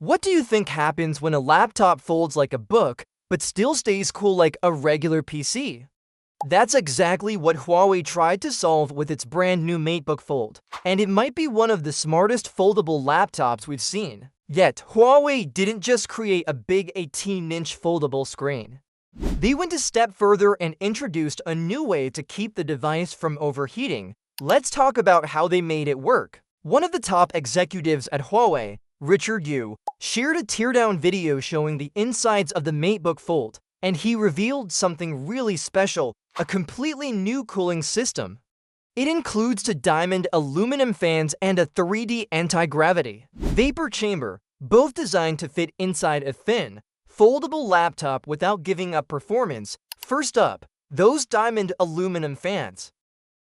What do you think happens when a laptop folds like a book, but still stays cool like a regular PC? That's exactly what Huawei tried to solve with its brand new MateBook Fold, and it might be one of the smartest foldable laptops we've seen. Yet, Huawei didn't just create a big 18-inch foldable screen. They went a step further and introduced a new way to keep the device from overheating. Let's talk about how they made it work. One of the top executives at Huawei, Richard Yu, shared a teardown video showing the insides of the MateBook Fold, and he revealed something really special, a completely new cooling system. It includes two diamond aluminum fans and a 3D anti-gravity vapor chamber, both designed to fit inside a thin, foldable laptop without giving up performance. First up, those diamond aluminum fans.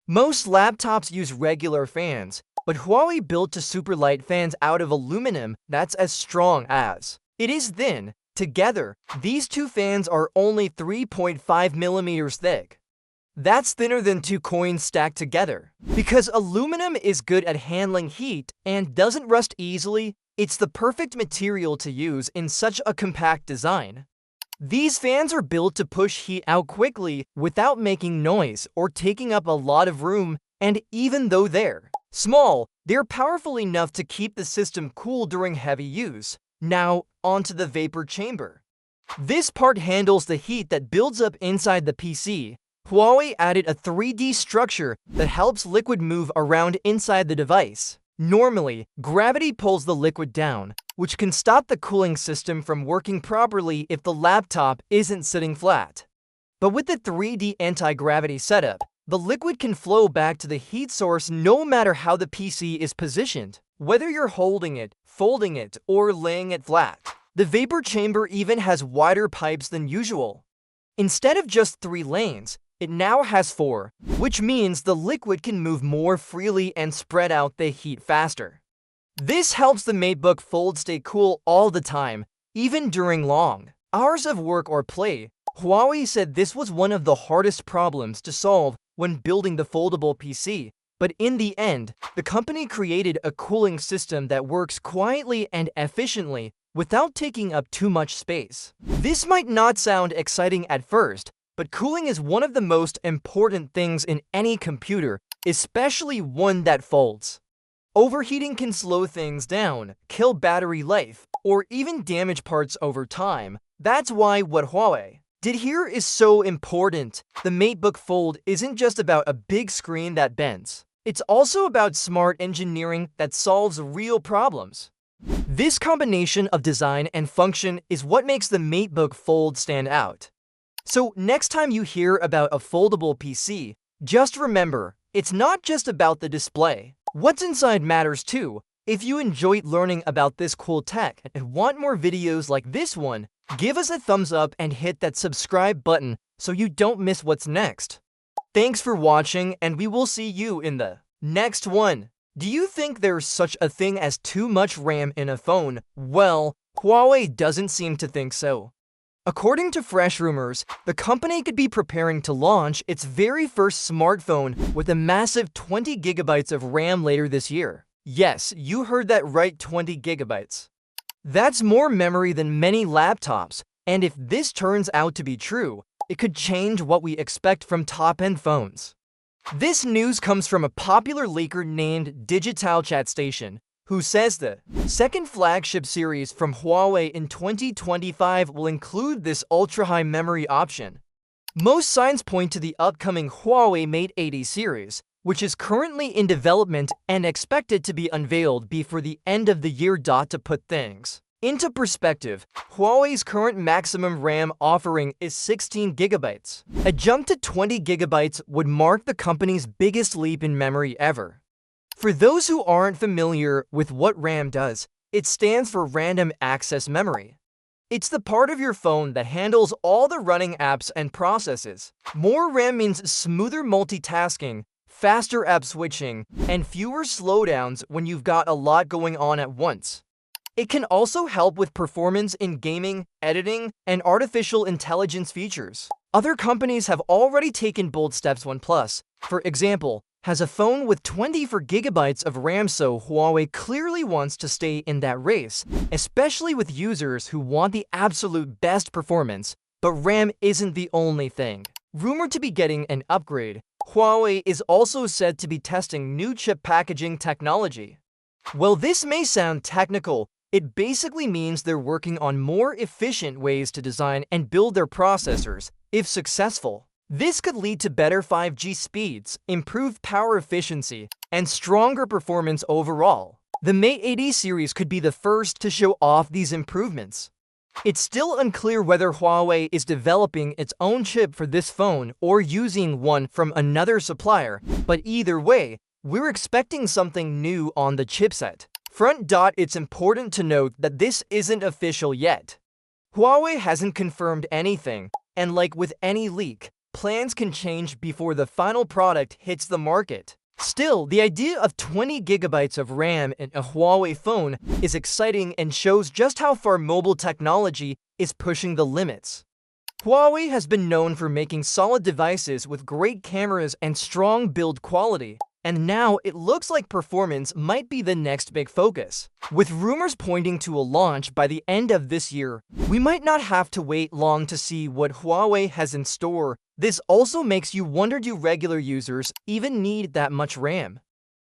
Most laptops use regular fans, but Huawei built two super light fans out of aluminum that's as strong as it is thin. Together, these two fans are only 3.5 millimeters thick. That's thinner than two coins stacked together. Because aluminum is good at handling heat and doesn't rust easily, it's the perfect material to use in such a compact design. These fans are built to push heat out quickly without making noise or taking up a lot of room, and even though they're small, they're powerful enough to keep the system cool during heavy use. Now, onto the vapor chamber. This part handles the heat that builds up inside the PC. Huawei added a 3D structure that helps liquid move around inside the device. Normally, gravity pulls the liquid down, which can stop the cooling system from working properly if the laptop isn't sitting flat. But with the 3D anti-gravity setup, the liquid can flow back to the heat source no matter how the PC is positioned, whether you're holding it, folding it, or laying it flat. The vapor chamber even has wider pipes than usual. Instead of just 3 lanes, it now has 4, which means the liquid can move more freely and spread out the heat faster. This helps the MateBook Fold stay cool all the time, even during long hours of work or play. Huawei said this was one of the hardest problems to solve when building the foldable PC, but in the end, the company created a cooling system that works quietly and efficiently without taking up too much space. This might not sound exciting at first, but cooling is one of the most important things in any computer, especially one that folds. Overheating can slow things down, kill battery life, or even damage parts over time. That's why what Huawei did here is so important. The MateBook Fold isn't just about a big screen that bends. It's also about smart engineering that solves real problems. This combination of design and function is what makes the MateBook Fold stand out. So next time you hear about a foldable PC, just remember, it's not just about the display. What's inside matters too. If you enjoyed learning about this cool tech and want more videos like this one, give us a thumbs up and hit that subscribe button so you don't miss what's next. Thanks for watching, and we will see you in the next one. Do you think there's such a thing as too much RAM in a phone? Well, Huawei doesn't seem to think so. According to fresh rumors, the company could be preparing to launch its very first smartphone with a massive 20 gigabytes of RAM later this year. Yes, you heard that right, 20 gigabytes. That's more memory than many laptops, and if this turns out to be true, it could change what we expect from top-end phones. This news comes from a popular leaker named Digital Chat Station, who says the second flagship series from Huawei in 2025 will include this ultra-high memory option. Most signs point to the upcoming Huawei Mate 80 series, which is currently in development and expected to be unveiled before the end of the year. To put things into perspective, Huawei's current maximum RAM offering is 16 gigabytes. A jump to 20 gigabytes would mark the company's biggest leap in memory ever. For those who aren't familiar with what RAM does, it stands for Random Access Memory. It's the part of your phone that handles all the running apps and processes. More RAM means smoother multitasking, faster app switching, and fewer slowdowns when you've got a lot going on at once. It can also help with performance in gaming, editing, and artificial intelligence features. Other companies have already taken bold steps. OnePlus, for example, has a phone with 24 gigabytes of RAM, so Huawei clearly wants to stay in that race, especially with users who want the absolute best performance. But RAM isn't the only thing. Rumored to be getting an upgrade, Huawei is also said to be testing new chip packaging technology. While this may sound technical, it basically means they're working on more efficient ways to design and build their processors, if successful. This could lead to better 5G speeds, improved power efficiency, and stronger performance overall. The Mate 80 series could be the first to show off these improvements. It's still unclear whether Huawei is developing its own chip for this phone or using one from another supplier, but either way, we're expecting something new on the chipset. It's important to note that this isn't official yet. Huawei hasn't confirmed anything, and like with any leak, plans can change before the final product hits the market. Still, the idea of 20 gigabytes of RAM in a Huawei phone is exciting and shows just how far mobile technology is pushing the limits. Huawei has been known for making solid devices with great cameras and strong build quality, and now it looks like performance might be the next big focus. With rumors pointing to a launch by the end of this year, we might not have to wait long to see what Huawei has in store. This also makes you wonder, do regular users even need that much RAM?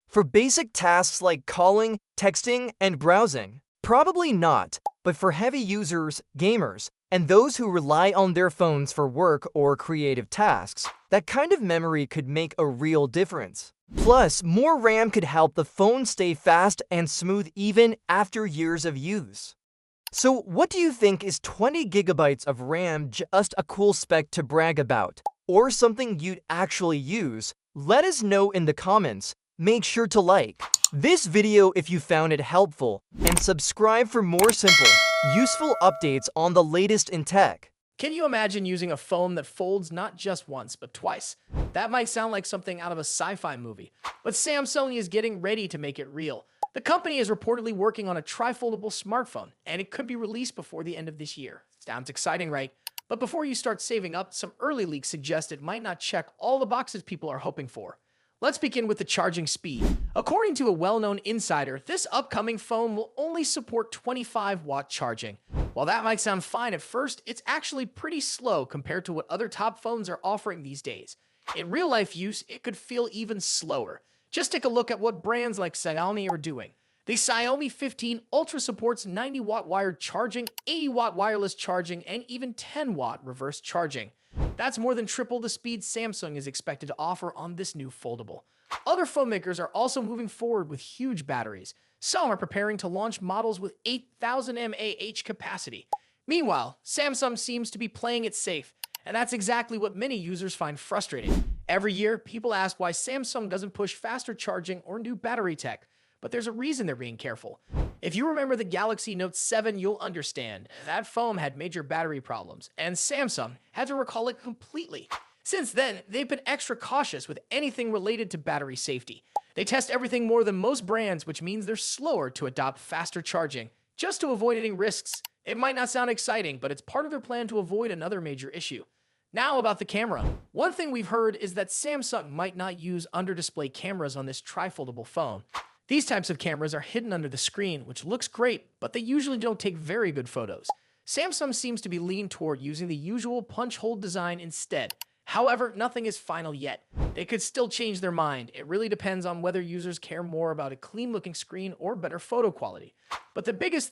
For basic tasks like calling, texting, and browsing, probably not, but for heavy users, gamers, and those who rely on their phones for work or creative tasks, that kind of memory could make a real difference. Plus, more RAM could help the phone stay fast and smooth even after years of use. So what do you think? Is 20 gigabytes of RAM just a cool spec to brag about, or something you'd actually use? Let us know in the comments. Make sure to like this video if you found it helpful, and subscribe for more simple, useful updates on the latest in tech. Can you imagine using a phone that folds not just once, but twice? That might sound like something out of a sci-fi movie, but Samsung is getting ready to make it real. The company is reportedly working on a tri-foldable smartphone, and it could be released before the end of this year. Sounds exciting, right? But before you start saving up, some early leaks suggest it might not check all the boxes people are hoping for. Let's begin with the charging speed. According to a well-known insider, this upcoming phone will only support 25-watt charging. While that might sound fine at first, it's actually pretty slow compared to what other top phones are offering these days. In real-life use, it could feel even slower. Just take a look at what brands like Xiaomi are doing. The Xiaomi 15 Ultra supports 90-watt wired charging, 80-watt wireless charging, and even 10-watt reverse charging. That's more than triple the speed Samsung is expected to offer on this new foldable. Other phone makers are also moving forward with huge batteries. Some are preparing to launch models with 8,000 mAh capacity. Meanwhile, Samsung seems to be playing it safe, and that's exactly what many users find frustrating. Every year, people ask why Samsung doesn't push faster charging or new battery tech, but there's a reason they're being careful. If you remember the Galaxy Note 7, you'll understand. That phone had major battery problems, and Samsung had to recall it completely. Since then, they've been extra cautious with anything related to battery safety. They test everything more than most brands, which means they're slower to adopt faster charging, just to avoid any risks. It might not sound exciting, but it's part of their plan to avoid another major issue. Now about the camera. One thing we've heard is that Samsung might not use under-display cameras on this tri-foldable phone. These types of cameras are hidden under the screen, which looks great, but they usually don't take very good photos. Samsung seems to be leaning toward using the usual punch-hole design instead. However, nothing is final yet. They could still change their mind. It really depends on whether users care more about a clean-looking screen or better photo quality. But the biggest